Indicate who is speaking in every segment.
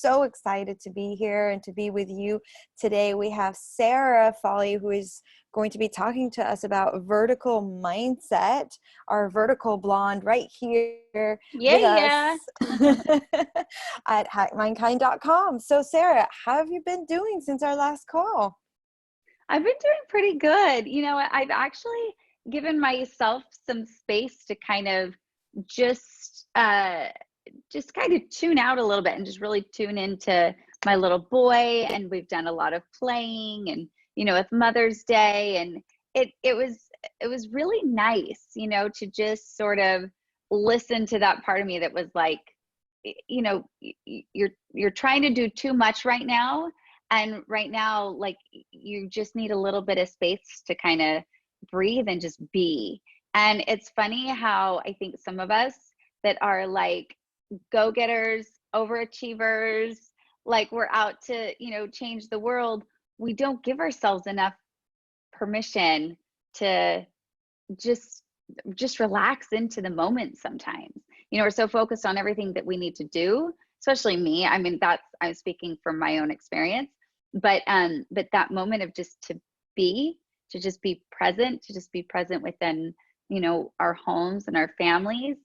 Speaker 1: so excited to be here and to be with you today. We have Sarah Foley, who is going to be talking to us about vertical mindset, our vertical blonde right here with us at hackmindkind.com. So Sarah, how have you been doing since our last call?
Speaker 2: I've been doing pretty good. I've actually given myself some space to kind of just kind of tune out a little bit and just really tune into my little boy. And we've done a lot of playing, and with Mother's Day, and it was really nice, to just sort of listen to that part of me that was like, you're trying to do too much right now. And right now, like, you just need a little bit of space to kind of breathe and just be. And it's funny how I think some of us that are like go-getters, overachievers, like we're out to, change the world, we don't give ourselves enough permission to just relax into the moment sometimes. We're so focused on everything that we need to do, especially me. I mean, I'm speaking from my own experience. But that moment of just to just be present within, our homes and our families,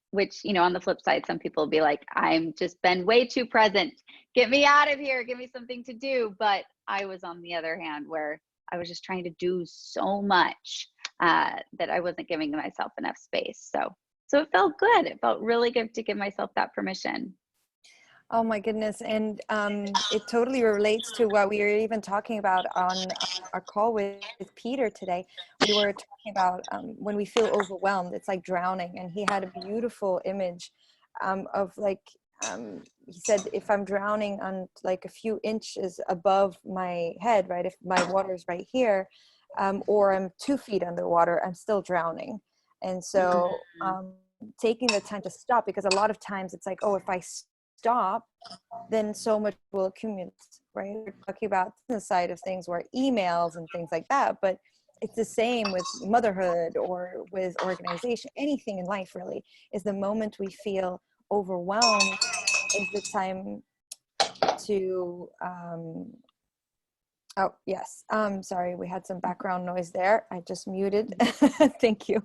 Speaker 2: which, on the flip side, some people will be like, I'm just been way too present. Get me out of here. Give me something to do. But I was on the other hand, where I was just trying to do so much that I wasn't giving myself enough space. So it felt good. It felt really good to give myself that permission.
Speaker 1: Oh my goodness. And it totally relates to what we were even talking about on our call with Peter today. We were talking about when we feel overwhelmed, it's like drowning. And he had a beautiful image of like, he said, if I'm drowning on like a few inches above my head, right? If my water is right here, or I'm 2 feet underwater, I'm still drowning. And so taking the time to stop, because a lot of times it's like, oh, if I stop, then so much will accumulate, right? We're talking about the side of things where emails and things like that, but it's the same with motherhood or with organization. Anything in life really is the moment we feel overwhelmed is the time to oh yes, sorry, we had some background noise there. I just muted. Thank you.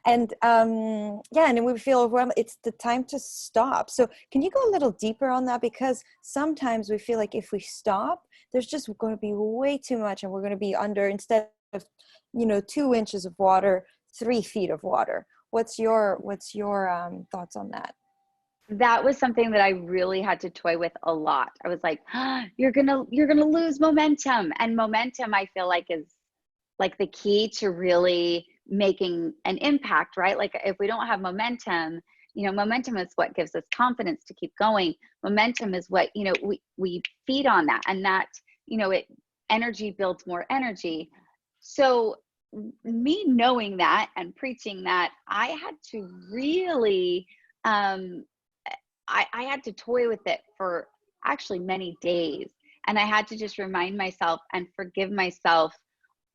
Speaker 1: And yeah, and then we feel overwhelmed. It's the time to stop. So can you go a little deeper on that? Because sometimes we feel like if we stop, there's just going to be way too much, and we're going to be under, instead of 2 inches of water, 3 feet of water. What's your thoughts on that?
Speaker 2: That was something that I really had to toy with a lot. I was like, you're gonna lose momentum. And momentum, I feel like, is like the key to really making an impact, right? Like if we don't have momentum, momentum is what gives us confidence to keep going. Momentum is what, we feed on that, and that, energy builds more energy. So me knowing that and preaching that, I had to really, I had to toy with it for actually many days. And I had to just remind myself and forgive myself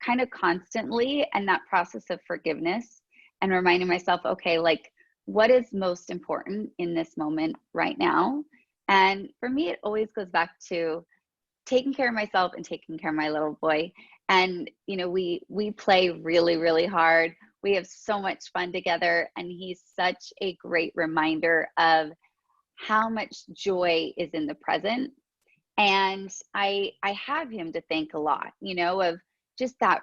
Speaker 2: kind of constantly. And that process of forgiveness and reminding myself, okay, like, what is most important in this moment right now? And for me, it always goes back to taking care of myself and taking care of my little boy. And, we play really, really hard. We have so much fun together. And he's such a great reminder of how much joy is in the present. And I have him to thank a lot, of just that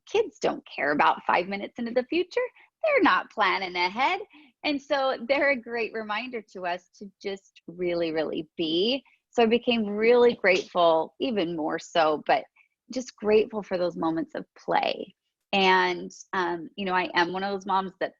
Speaker 2: kids don't care about 5 minutes into the future. They're not planning ahead. And so they're a great reminder to us to just really, really be. So I became really grateful, even more so, but just grateful for those moments of play. And, I am one of those moms that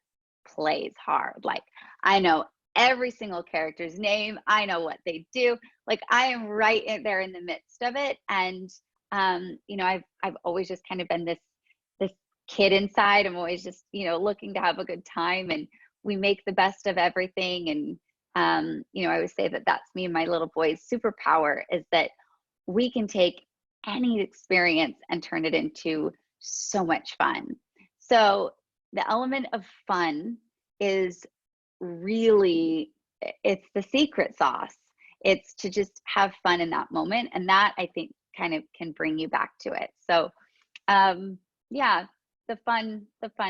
Speaker 2: plays hard. Like, I know every single character's name. I know what they do. Like, I am right in there in the midst of it. And, I've always just kind of been this kid inside. I'm always just, looking to have a good time, and we make the best of everything. And, I would say that that's me and my little boy's superpower, is that we can take any experience and turn it into so much fun. So the element of fun is really, it's the secret sauce. It's to just have fun in that moment. And that, I think, kind of can bring you back to it. So yeah, the fun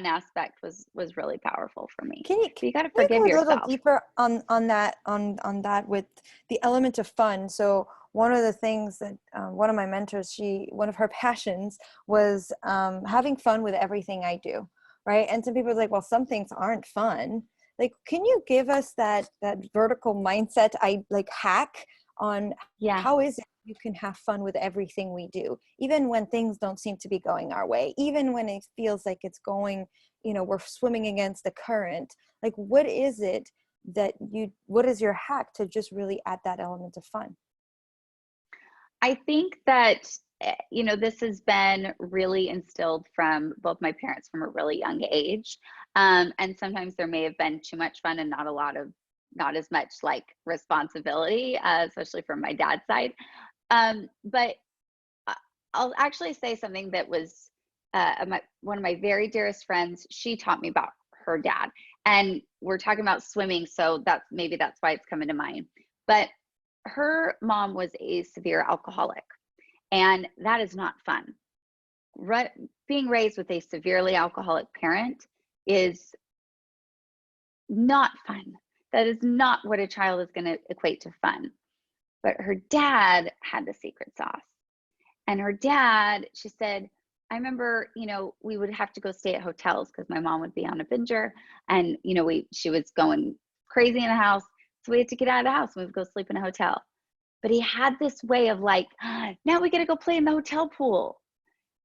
Speaker 2: aspect was really powerful for me.
Speaker 1: Can you
Speaker 2: But you got to
Speaker 1: can you
Speaker 2: forgive
Speaker 1: go a little
Speaker 2: yourself.
Speaker 1: deeper on that with the element of fun? So one of the things that one of my mentors, one of her passions was having fun with everything I do, right? And some people are like, well, some things aren't fun. Like, can you give us that vertical mindset hack on
Speaker 2: Yeah.
Speaker 1: how is it you can have fun with everything we do, even when things don't seem to be going our way, even when it feels like it's going, we're swimming against the current. Like, what is it what is your hack to just really add that element of fun?
Speaker 2: I think that, this has been really instilled from both my parents from a really young age. And sometimes there may have been too much fun and not as much like responsibility, especially from my dad's side. But I'll actually say something that was one of my very dearest friends. She taught me about her dad, and we're talking about swimming, so that's why it's coming to mind. But her mom was a severe alcoholic, and that is not fun. Being raised with a severely alcoholic parent is not fun. That is not what a child is going to equate to fun. But her dad had the secret sauce. And her dad, she said, I remember, we would have to go stay at hotels because my mom would be on a binger, and, she was going crazy in the house. So we had to get out of the house and we would go sleep in a hotel. But he had this way of like, now we got to go play in the hotel pool.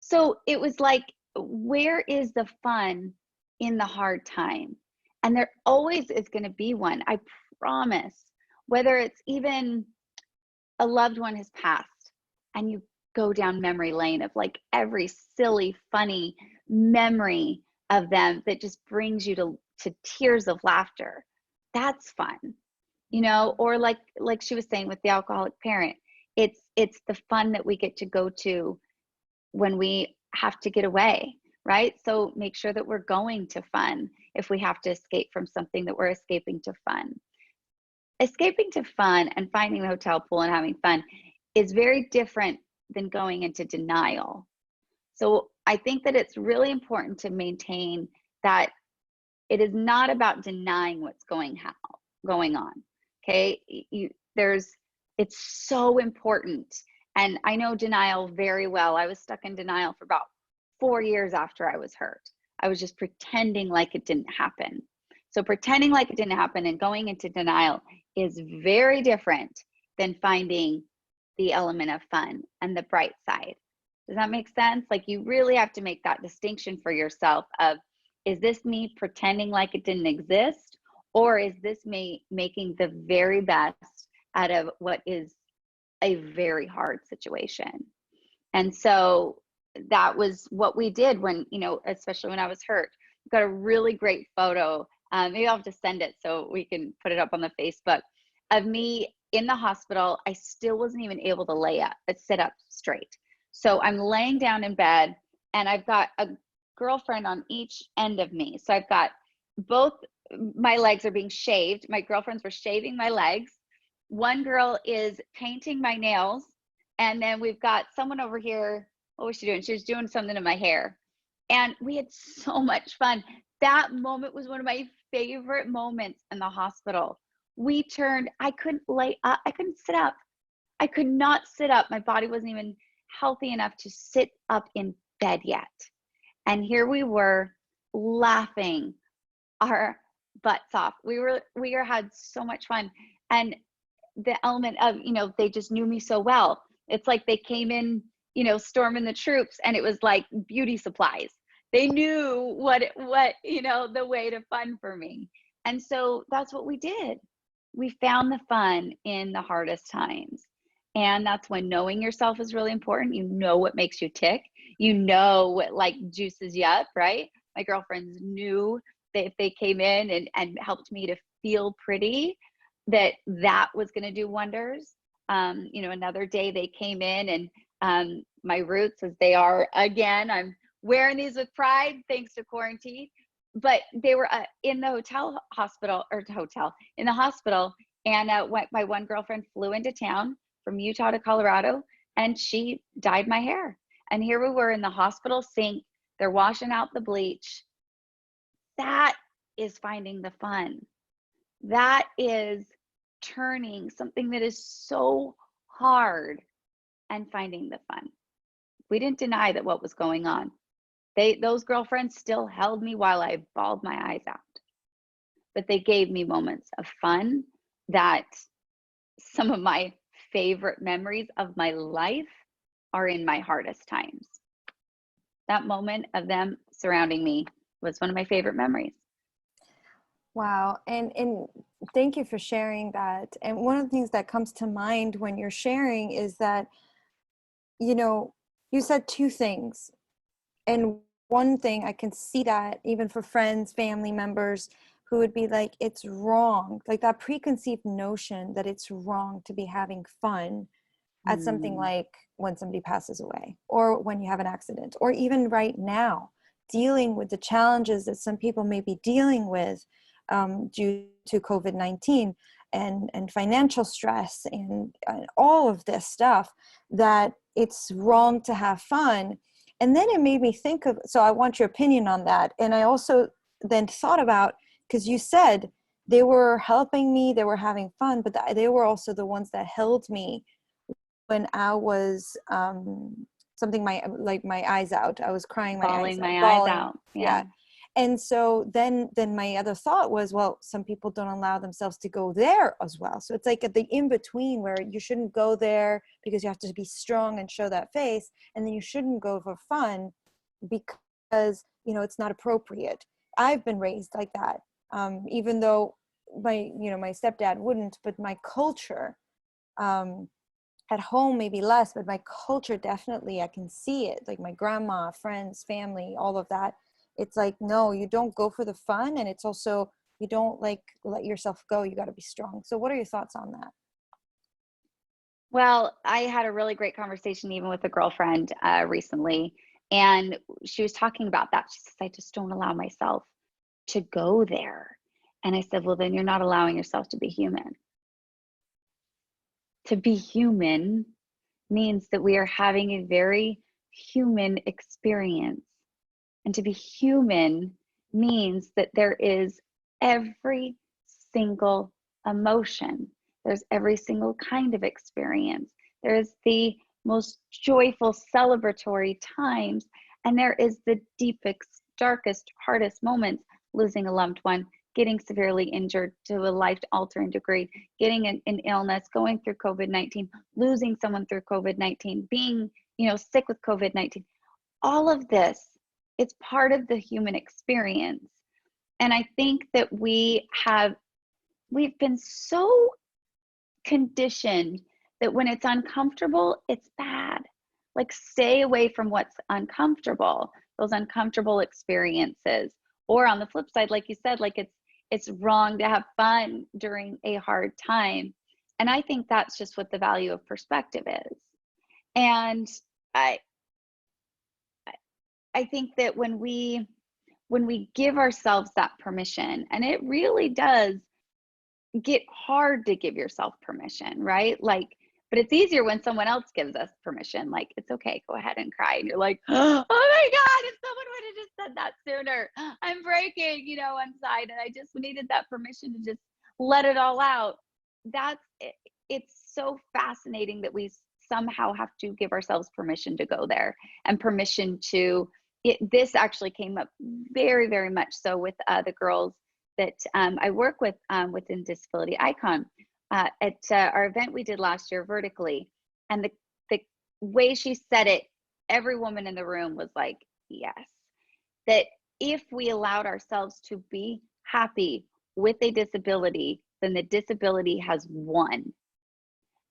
Speaker 2: So it was like, where is the fun in the hard time? And there always is going to be one, I promise. Whether it's even a loved one has passed and you go down memory lane of like every silly, funny memory of them that just brings you to tears of laughter. That's fun, or like she was saying with the alcoholic parent, it's the fun that we get to go to when we have to get away, right? So make sure that we're going to fun if we have to escape from something, that we're escaping to fun. Escaping to fun and finding the hotel pool and having fun is very different than going into denial. So I think that it's really important to maintain that it is not about denying what's going on. Okay, it's so important. And I know denial very well. I was stuck in denial for about 4 years after I was hurt. I was just pretending like it didn't happen. So pretending like it didn't happen and going into denial is very different than finding the element of fun and the bright side. Does that make sense? Like, you really have to make that distinction for yourself of, is this me pretending like it didn't exist? Or is this me making the very best out of what is a very hard situation? And so that was what we did when, especially when I was hurt. I've got a really great photo. Maybe I'll have to send it so we can put it up on the Facebook, of me in the hospital. I still wasn't even able to sit up straight. So I'm laying down in bed and I've got a girlfriend on each end of me. So I've got both my legs are being shaved. My girlfriends were shaving my legs. One girl is painting my nails. And then we've got someone over here. What was she doing? She was doing something to my hair. And we had so much fun. That moment was one of my favorite moments in the hospital. I couldn't lay up. I couldn't sit up. I could not sit up. My body wasn't even healthy enough to sit up in bed yet. And here we were laughing our butts off. We had so much fun. And the element of, they just knew me so well. It's like they came in, storming the troops, and it was like beauty supplies. They knew what, the way to fun for me. And so that's what we did. We found the fun in the hardest times. And that's when knowing yourself is really important. You know what makes you tick. You know what like juices you up, right? My girlfriends knew that if they came in and helped me to feel pretty, that was going to do wonders. Another day they came in and my roots, as they are again, I'm wearing these with pride thanks to quarantine, but they were in the hospital, And my one girlfriend flew into town from Utah to Colorado, and she dyed my hair. And here we were in the hospital sink. They're washing out the bleach. That is finding the fun. That is turning something that is so hard and finding the fun. We didn't deny that what was going on. Those girlfriends still held me while I bawled my eyes out. But they gave me moments of fun that some of my favorite memories of my life are in my hardest times. That moment of them surrounding me was one of my favorite memories.
Speaker 1: Wow. And thank you for sharing that. And one of the things that comes to mind when you're sharing is that, you know, you said two things. And one thing, I can see that even for friends, family members who would be like, it's wrong. Like that preconceived notion that it's wrong to be having fun at something like when somebody passes away, or when you have an accident, or even right now, dealing with the challenges that some people may be dealing with due to COVID-19 and financial stress and all of this stuff, that it's wrong to have fun. And then it made me think of, so I want your opinion on that. And I also then thought about, because you said they were helping me, they were having fun, but they were also the ones that held me when I was something my eyes out. I was crying my eyes
Speaker 2: Bawling
Speaker 1: out,
Speaker 2: my eyes
Speaker 1: bawling.
Speaker 2: out.
Speaker 1: Yeah. And so then my other thought was, well, some people don't allow themselves to go there as well. So it's like at the in between where you shouldn't go there because you have to be strong and show that face, and then you shouldn't go for fun because, you know, it's not appropriate. I've been raised like that, even though my stepdad wouldn't, but my culture. At home maybe less, but my culture definitely, I can see it, like my grandma, friends, family, all of that. It's like, no, you don't go for the fun, and it's also, you don't like let yourself go, you got to be strong. So what are your thoughts on that?
Speaker 2: Well, I had a really great conversation even with a girlfriend recently, and she was talking about that. She says, I just don't allow myself to go there. And I said, well, then you're not allowing yourself to be human. To be human means that we are having a very human experience. And to be human means that there is every single emotion. There's every single kind of experience. There's the most joyful, celebratory times. And there is the deepest, darkest, hardest moments, losing a loved one, getting severely injured to a life-altering degree, getting an illness, going through COVID-19, losing someone through COVID-19, being, sick with COVID-19. All of this, it's part of the human experience. And I think that we've been so conditioned that when it's uncomfortable, it's bad. Like, stay away from what's uncomfortable, those uncomfortable experiences. Or on the flip side, like you said, like it's wrong to have fun during a hard time. And I think that's just what the value of perspective is. And I think that when we give ourselves that permission, and it really does get hard to give yourself permission, right? Like, but it's easier when someone else gives us permission. Like, it's okay, go ahead and cry. And you're like, oh my God, if someone would have just said that sooner, I'm breaking, inside. And I just needed that permission to just let it all out. It's so fascinating that we somehow have to give ourselves permission to go there, and permission to this actually came up very, very much so with the girls that I work with within Disability Icon at our event we did last year, Vertically. And the way she said it, every woman in the room was like, yes, that if we allowed ourselves to be happy with a disability, then the disability has won.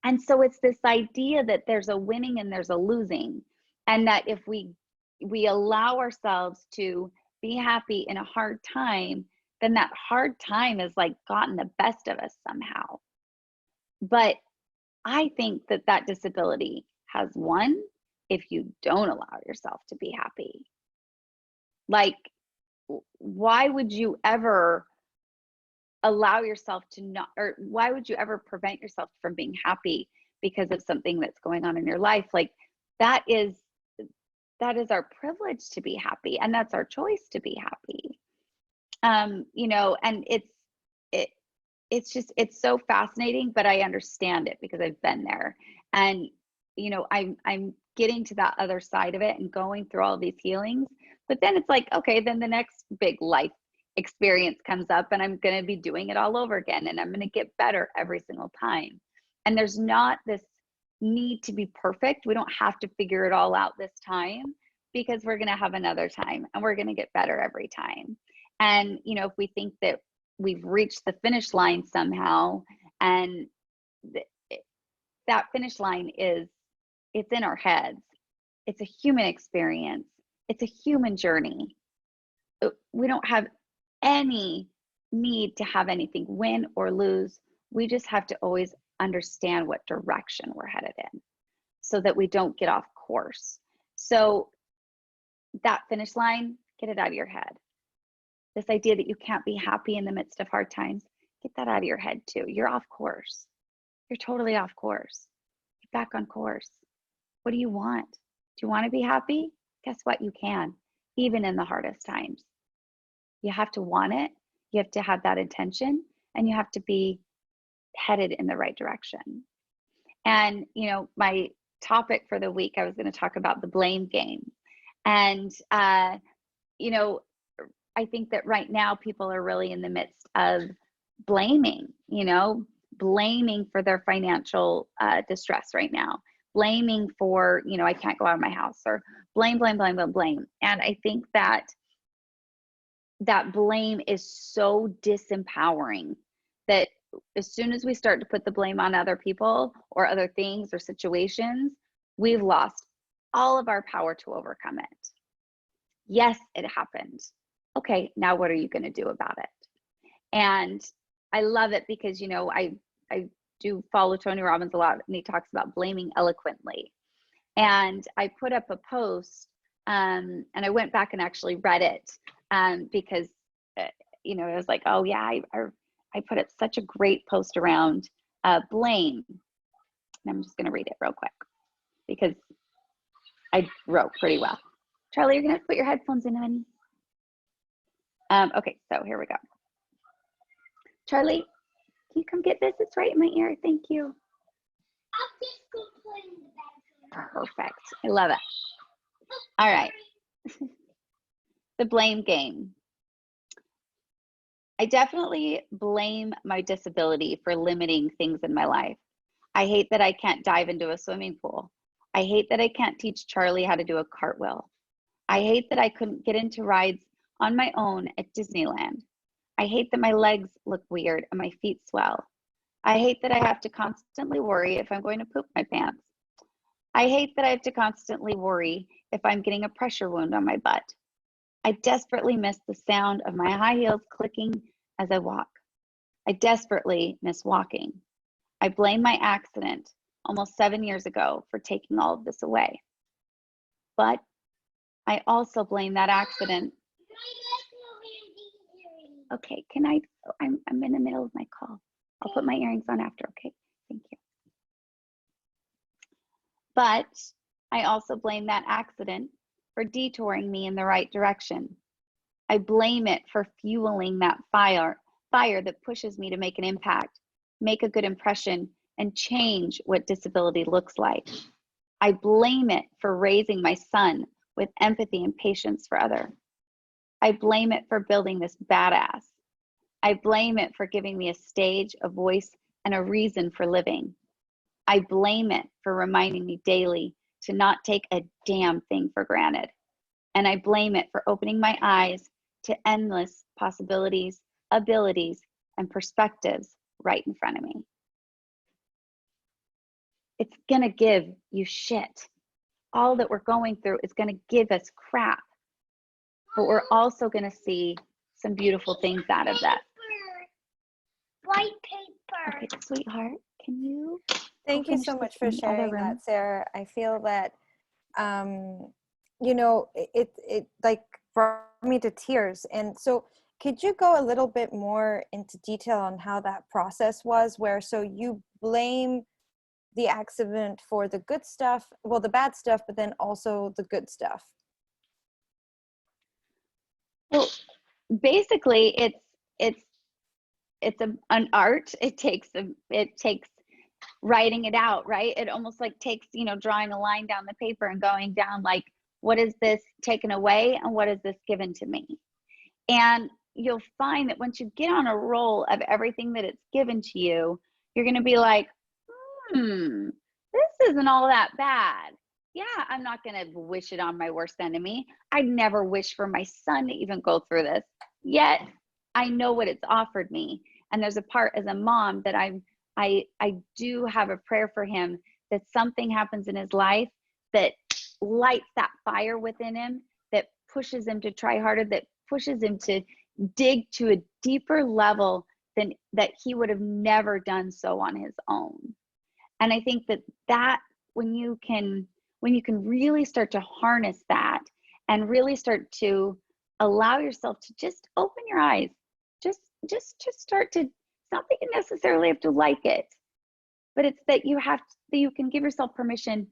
Speaker 2: And so it's this idea that there's a winning and there's a losing, and that if we allow ourselves to be happy in a hard time, then that hard time has like gotten the best of us somehow. But I think that disability has won if you don't allow yourself to be happy. Like, why would you ever allow yourself to not, or why would you ever prevent yourself from being happy because of something that's going on in your life? Like that is our privilege to be happy, and that's our choice to be happy. You know, and it's just, it's so fascinating, but I understand it because I've been there. And, you know, I'm getting to that other side of it and going through all these healings. But then it's like, okay, then the next big life experience comes up and I'm going to be doing it all over again. And I'm going to get better every single time. And there's not this need to be perfect. We don't have to figure it all out this time, because we're going to have another time and we're going to get better every time. And, you know, if we think that we've reached the finish line somehow, and that finish line is, it's in our heads. It's a human experience. It's a human journey. We don't have any need to have anything win or lose. We just have to always understand what direction we're headed in so that we don't get off course. So that finish line, get it out of your head. This idea that you can't be happy in the midst of hard times, get that out of your head too. You're off course. You're totally off course. Get back on course. What do you want? Do you want to be happy? Guess what? You can, even in the hardest times. You have to want it. You have to have that intention, and you have to be headed in the right direction. And, you know, my topic for the week, I was going to talk about the blame game. And, you know, I think that right now people are really in the midst of blaming, you know, blaming for their financial distress right now, blaming for, you know, I can't go out of my house, or blame. And I think that that blame is so disempowering that as soon as we start to put the blame on other people or other things or situations, we've lost all of our power to overcome it. Yes, it happened. Okay, now what are you going to do about it? And I love it because, you know, I do follow Tony Robbins a lot, and he talks about blaming eloquently. And I put up a post, and I went back and actually read it, because, you know, it was like, oh yeah, I put up such a great post around blame. And I'm just going to read it real quick because I wrote pretty well. Charlie, you're going to have to put your headphones in, honey. Okay, so here we go. Charlie, can you come get this? It's right in my ear. Thank you.
Speaker 3: I'll just go play in the bathroom.
Speaker 2: Perfect. I love it. All right. The blame game. I definitely blame my disability for limiting things in my life. I hate that I can't dive into a swimming pool. I hate that I can't teach Charlie how to do a cartwheel. I hate that I couldn't get into rides on my own at Disneyland. I hate that my legs look weird and my feet swell. I hate that I have to constantly worry if I'm going to poop my pants. I hate that I have to constantly worry if I'm getting a pressure wound on my butt. I desperately miss the sound of my high heels clicking as I walk. I desperately miss walking. I blame my accident almost 7 years ago for taking all of this away. But I also blame that accident. Okay, can I'm in the middle of my call. I'll put my earrings on after, okay? Thank you. But I also blame that accident for detouring me in the right direction. I blame it for fueling that fire that pushes me to make an impact, make a good impression, and change what disability looks like. I blame it for raising my son with empathy and patience for others. I blame it for building this badass. I blame it for giving me a stage, a voice, and a reason for living. I blame it for reminding me daily to not take a damn thing for granted. And I blame it for opening my eyes to endless possibilities, abilities, and perspectives right in front of me. It's gonna give you shit. All that we're going through is gonna give us crap. But we're also gonna see some beautiful things out of that.
Speaker 3: White paper.
Speaker 2: Okay, sweetheart, can you?
Speaker 1: Thank you so much for sharing that, Sarah. I feel that, you know, it like brought me to tears. And so could you go a little bit more into detail on how that process was, where so you blame the accident for the good stuff, well, the bad stuff, but then also the good stuff?
Speaker 2: Well, basically, it's an art. It takes writing it out, right? It almost like takes, drawing a line down the paper and going down like, what is this taken away and what is this given to me? And you'll find that once you get on a roll of everything that it's given to you, you're going to be like, this isn't all that bad. Yeah, I'm not going to wish it on my worst enemy. I'd never wish for my son to even go through this. Yet I know what it's offered me. And there's a part as a mom that I do have a prayer for him, that something happens in his life that lights that fire within him, that pushes him to try harder, that pushes him to dig to a deeper level than that he would have never done so on his own. And I think that when you can really start to harness that and really start to allow yourself to just open your eyes, just start to, it's not that you necessarily have to like it, but it's that you can give yourself permission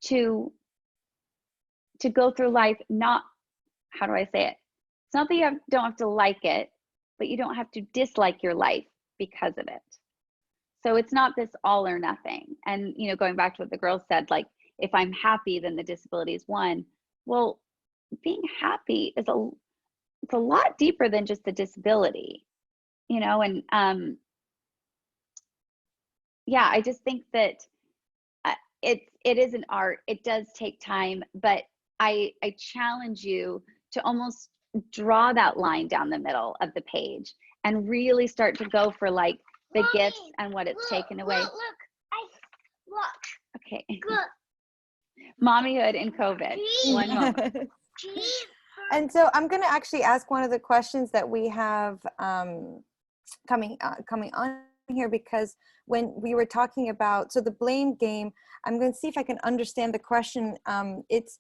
Speaker 2: to go through life, not, how do I say it? It's not that you don't have to like it, but you don't have to dislike your life because of it. So it's not this all or nothing. And, going back to what the girl said, like, if I'm happy, then the disability is one. Well, being happy is it's a lot deeper than just the disability, and yeah, I just think that it is an art. It does take time, but I challenge you to almost draw that line down the middle of the page and really start to go for like the
Speaker 3: Mommy,
Speaker 2: gifts and what it's taken away.
Speaker 3: Look.
Speaker 2: Okay.
Speaker 3: Look.
Speaker 2: Mommyhood and COVID. One moment.
Speaker 1: And so I'm going to actually ask one of the questions that we have coming on here, because when we were talking about, so the blame game, I'm going to see if I can understand the question. It's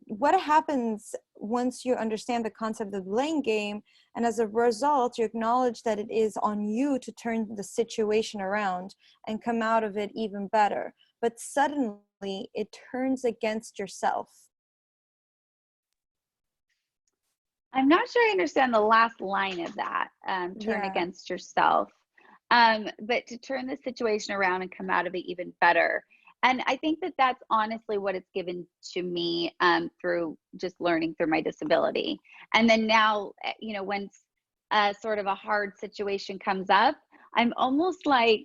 Speaker 1: what happens once you understand the concept of the blame game, and as a result you acknowledge that it is on you to turn the situation around and come out of it even better, but suddenly it turns against yourself.
Speaker 2: I'm not sure I understand the last line of that, turn against yourself, but to turn the situation around and come out of it even better. And I think that that's honestly what it's given to me through just learning through my disability. And then now, when sort of a hard situation comes up, I'm almost like,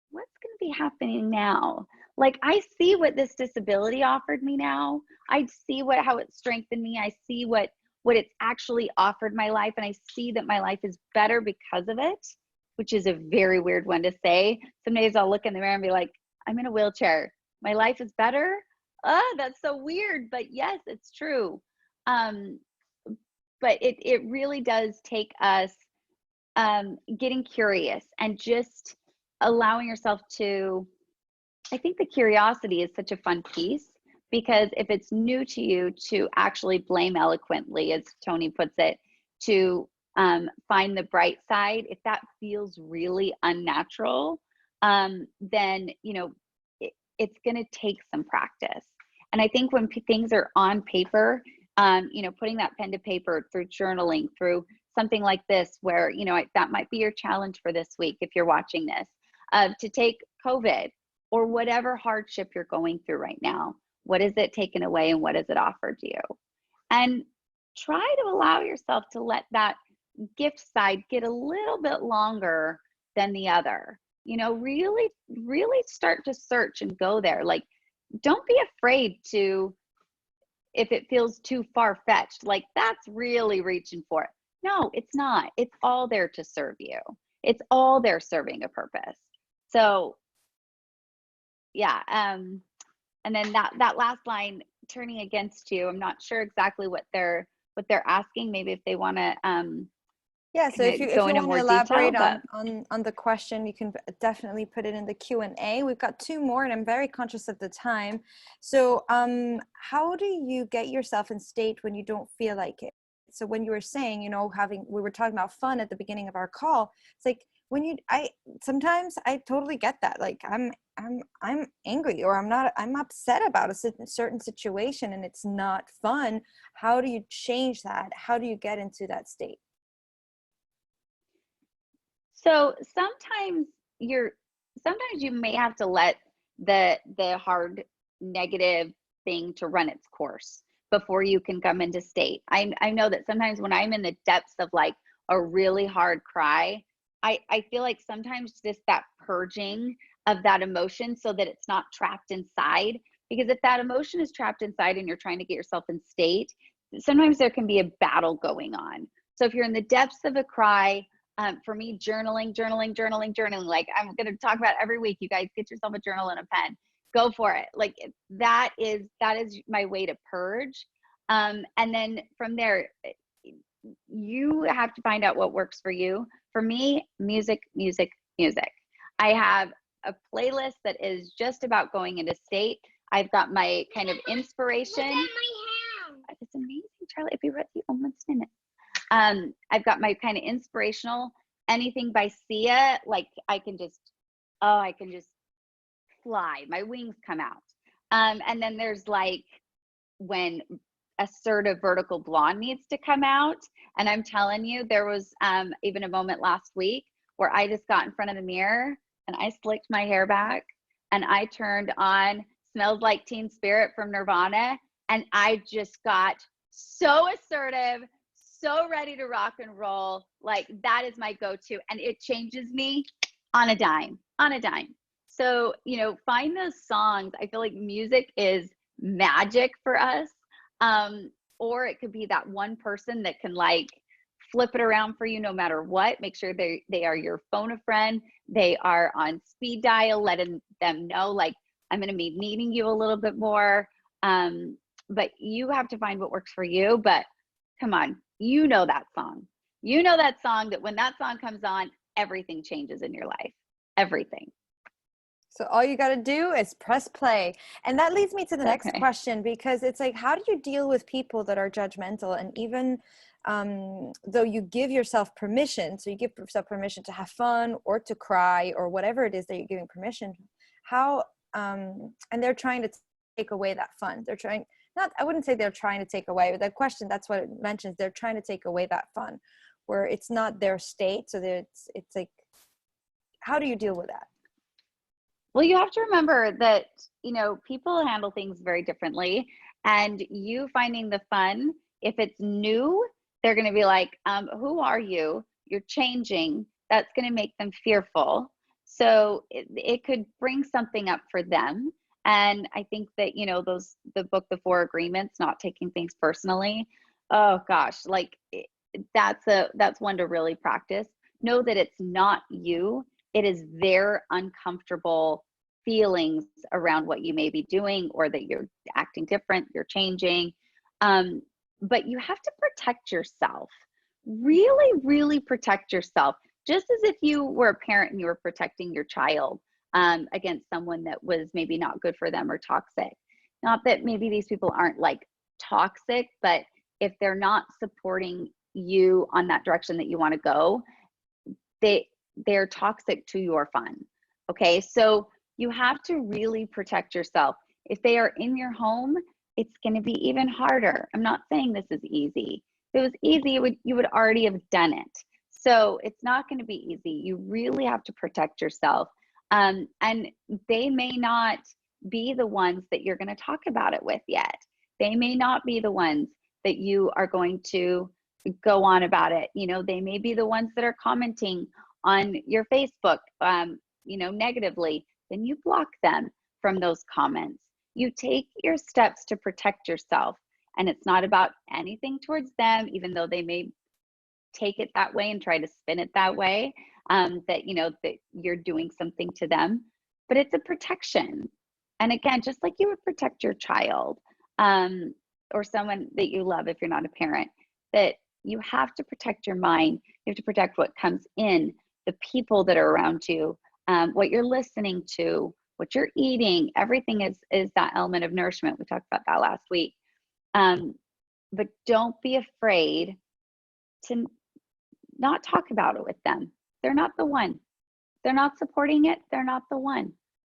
Speaker 2: what's going to be happening now? Like, I see what this disability offered me now. I see how it strengthened me. I see what it's actually offered my life. And I see that my life is better because of it, which is a very weird one to say. Some days I'll look in the mirror and be like, I'm in a wheelchair. My life is better. That's so weird, but yes, it's true. But it really does take us getting curious and just allowing yourself to, I think the curiosity is such a fun piece, because if it's new to you to actually blame eloquently, as Tony puts it, to find the bright side, if that feels really unnatural, then, it's going to take some practice. And I think when things are on paper, putting that pen to paper, through journaling, through something like this, where, that might be your challenge for this week, if you're watching this, to take COVID or whatever hardship you're going through right now. What is it taken away and what has it offered you? And try to allow yourself to let that gift side get a little bit longer than the other. Really, really start to search and go there. Like, don't be afraid to, if it feels too far-fetched, like that's really reaching for it. No, it's not. It's all there to serve you. It's all there serving a purpose. So yeah. And then that last line, turning against you, I'm not sure exactly what they're asking. Maybe if they want to
Speaker 1: yeah, so if you want to elaborate
Speaker 2: detail,
Speaker 1: on the question, you can definitely put it in the Q&A. We've got 2 more and I'm very conscious of the time. So how do you get yourself in state when you don't feel like it? So when you were saying, you know, we were talking about fun at the beginning of our call, it's like sometimes I totally get that. Like I'm angry, or I'm upset about a certain situation and it's not fun. How do you change that? How do you get into that state?
Speaker 2: So sometimes you may have to let the hard negative thing to run its course before you can come into state. I know that sometimes when I'm in the depths of like a really hard cry, I feel like sometimes just that purging of that emotion so that it's not trapped inside. Because if that emotion is trapped inside and you're trying to get yourself in state, sometimes there can be a battle going on. So if you're in the depths of a cry, for me, journaling. Like I'm going to talk about every week. You guys get yourself a journal and a pen. Go for it. Like that is my way to purge. And then from there, you have to find out what works for you. For me, music. I have a playlist that is just about going into state. I've got my kind of inspiration.
Speaker 3: Look at my hand.
Speaker 2: It's amazing, Charlie. If you read the almost in it. I've got my kind of inspirational, anything by Sia, like I can just fly, my wings come out. And then there's like when assertive vertical blonde needs to come out. And I'm telling you, there was even a moment last week where I just got in front of the mirror and I slicked my hair back and I turned on Smells Like Teen Spirit from Nirvana. And I just got so assertive, so ready to rock and roll. Like that is my go-to, and it changes me on a dime. So, you know, find those songs. I feel like music is magic for us. Or it could be that one person that can like flip it around for you no matter what. Make sure they are your phone a friend. They are on speed dial, letting them know like I'm going to be needing you a little bit more. But you have to find what works for you. But come on, you know that song. You know that song that when that song comes on, everything changes in your life. Everything.
Speaker 1: So all you got to do is press play. And that leads me to the next question, because it's like, how do you deal with people that are judgmental? And even though you give yourself permission, so you give yourself permission to have fun or to cry or whatever it is that you're giving permission, how, and they're trying to take away that fun. They're trying, not, I wouldn't say they're trying to take away, but that question, that's what it mentions. They're trying to take away that fun where it's not their state. So it's like, how do you deal with that?
Speaker 2: Well, you have to remember that, you know, people handle things very differently, and you finding the fun, if it's new, they're going to be like, who are you? You're changing. That's going to make them fearful. So it could bring something up for them. And I think that, you know, the book, The Four Agreements, not taking things personally. Oh gosh, like that's one to really practice. Know that it's not you. It is their uncomfortable feelings around what you may be doing, or that you're acting different, you're changing. But you have to protect yourself. Really, really protect yourself. Just as if you were a parent and you were protecting your child against someone that was maybe not good for them or toxic. Not that maybe these people aren't like toxic, but if they're not supporting you on that direction that you want to go, they're toxic to your fun. Okay, so you have to really protect yourself. If they are in your home, it's going to be even harder. I'm not saying this is easy. If it was easy, you would already have done it. So it's not going to be easy. You really have to protect yourself. And they may not be the ones that you're going to talk about it with yet. They may not be the ones that you are going to go on about it. You know, they may be the ones that are commenting on your Facebook, you know, negatively. Then you block them from those comments. You take your steps to protect yourself. And it's not about anything towards them, even though they may take it that way and try to spin it that way, that, you know, that you're doing something to them. But it's a protection. And again, just like you would protect your child or someone that you love if you're not a parent, that you have to protect your mind. You have to protect what comes in, the people that are around you, what you're listening to, what you're eating. Everything is that element of nourishment. We talked about that last week. But don't be afraid to not talk about it with them. They're not the one. They're not supporting it. They're not the one.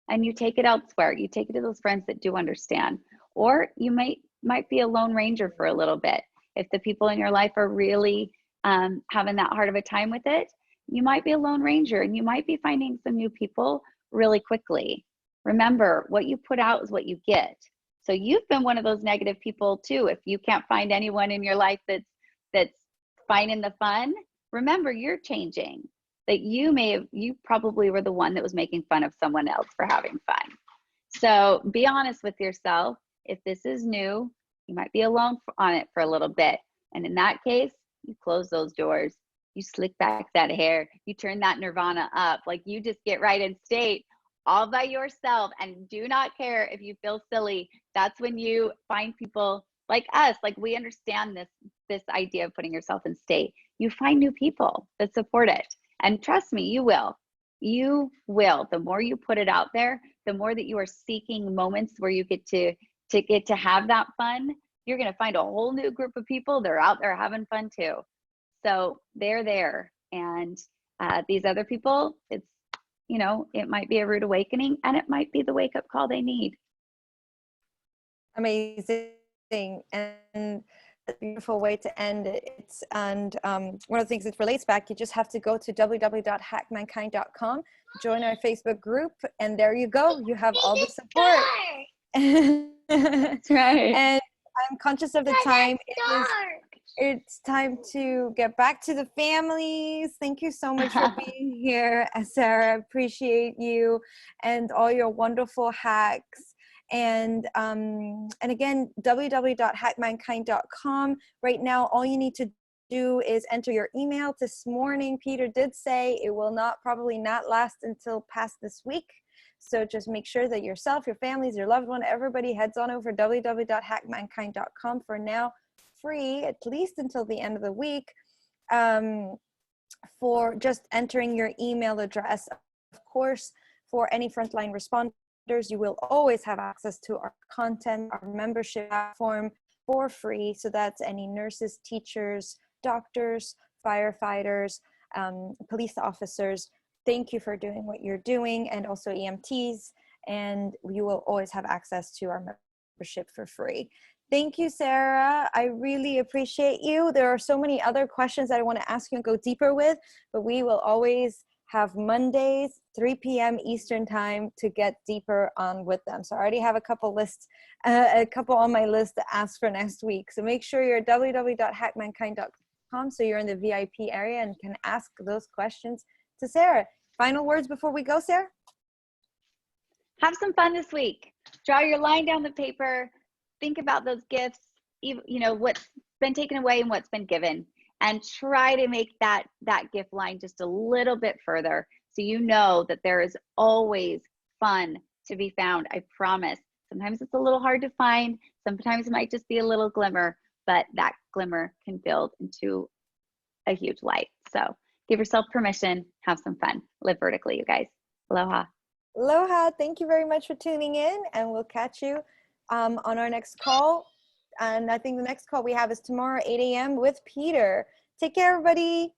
Speaker 2: And you take it elsewhere. You take it to those friends that do understand. Or you might be a lone ranger for a little bit. If the people in your life are really having that hard of a time with it, you might be a lone ranger and you might be finding some new people really quickly. Remember, what you put out is what you get. So you've been one of those negative people too. If you can't find anyone in your life that's finding the fun, remember you're changing. That you probably were the one that was making fun of someone else for having fun. So be honest with yourself. If this is new, you might be alone on it for a little bit. And in that case, you close those doors, you slick back that hair, you turn that nirvana up, like you just get right in state all by yourself and do not care if you feel silly. That's when you find people like us, like we understand this idea of putting yourself in state. You find new people that support it. And trust me, you will. You will. The more you put it out there, the more that you are seeking moments where you get to have that fun, you're going to find a whole new group of people that are out there having fun too. So they're there. And these other people, it's, you know, it might be a rude awakening and it might be the wake up call they need.
Speaker 1: Amazing. And a beautiful way to end it. And one of the things that relates back, you just have to go to www.hackmankind.com, join our Facebook group, and there you go. You have all the support.
Speaker 2: That's right.
Speaker 1: And I'm conscious of the time. It's time to get back to the families. Thank you so much for being here, Sarah. Appreciate you and all your wonderful hacks. And again, www.hackmankind.com. Right now, all you need to do is enter your email. This morning, Peter did say it will probably not last until past this week. So just make sure that yourself, your families, your loved one, everybody heads on over www.hackmankind.com for now, free, at least until the end of the week, for just entering your email address. Of course, for any frontline responders, you will always have access to our content, our membership platform for free. So that's any nurses, teachers, doctors, firefighters, police officers. Thank you for doing what you're doing, and also EMTs. And you will always have access to our membership for free. Thank you, Sarah. I really appreciate you. There are so many other questions that I want to ask you and go deeper with, but we will always have Mondays, 3 p.m. Eastern time to get deeper on with them. So I already have a couple on my list to ask for next week. So make sure you're at www.hackmankind.com so you're in the VIP area and can ask those questions to Sarah. Final words before we go, Sarah?
Speaker 2: Have some fun this week. Draw your line down the paper. Think about those gifts, you know, what's been taken away and what's been given. And try to make that gift line just a little bit further, so you know that there is always fun to be found. I promise. Sometimes it's a little hard to find. Sometimes it might just be a little glimmer, but that glimmer can build into a huge light. So give yourself permission. Have some fun. Live vertically, you guys. Aloha.
Speaker 1: Aloha. Thank you very much for tuning in, and we'll catch you on our next call. And I think the next call we have is tomorrow, 8 a.m. with Peter. Take care, everybody.